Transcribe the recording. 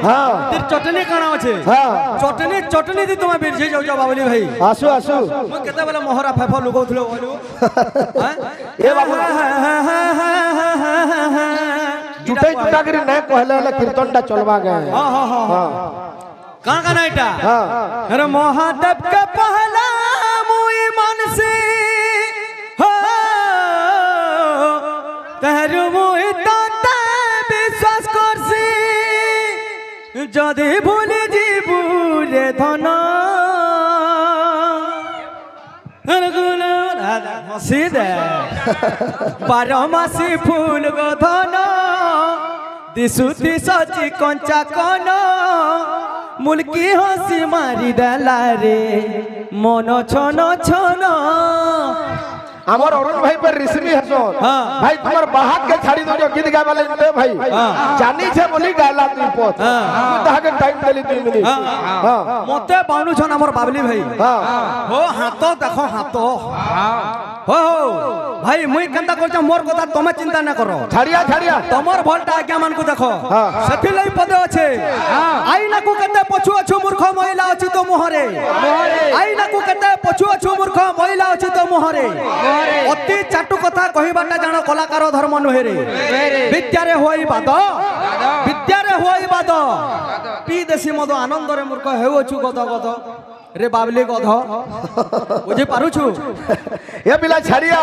हां तेर चटनी काना अछि हां चटनी दी तुम बिरझे जाउ जा बाबली भाई आसु आसु मु केते बेला मोहरा फेफा लगौथलो बोलू हां ए बाबू जुटाई जुटा करी नै कहले ले कीर्तनटा चलबा गए हां हां हां हां काना काना एटा हां अरे महादेव के पहला मुई मन से हो तहरु मुई ताता विश्वास करसी जदि भूली जीबू रे धन हसी दे 12 मासी फूल गो धन दिसुती सची कंचा कन मुल्की हसी मारी डाला रे मन छन छन हमर अरुण भाई पर रिश्मी हसन हां भाई तुम्हार बाहर के छाड़ी दो गीत गावे ले भाई जानी छे बोली गाला तू पत तू तहा के टाइम देली 2 मिनिट हां मते बाउनु छन हमर बाबली भाई हां हो हाथ देखो हाथ हो भाई मुई केनता करछ मोर कथा तमे चिंता ना करो छाड़िया तमर भलटा आज्ञा मान को देखो हां सेथि लई पदे अछि आईना को केते पछु अछु मूर्ख महिला अछि तो मोहरे आईना को केते पछु अछु मूर्ख महिला अछि तो मोहरे अति चाटू कथा कहिबाटा जानो कलाकार धर्म नहे रे विद्या रे होई बाद पी देसी मद आनंद रे मूर्ख हेउ अछु गद रे बाबली गध बुझी पारुछु ए बिला छाड़िया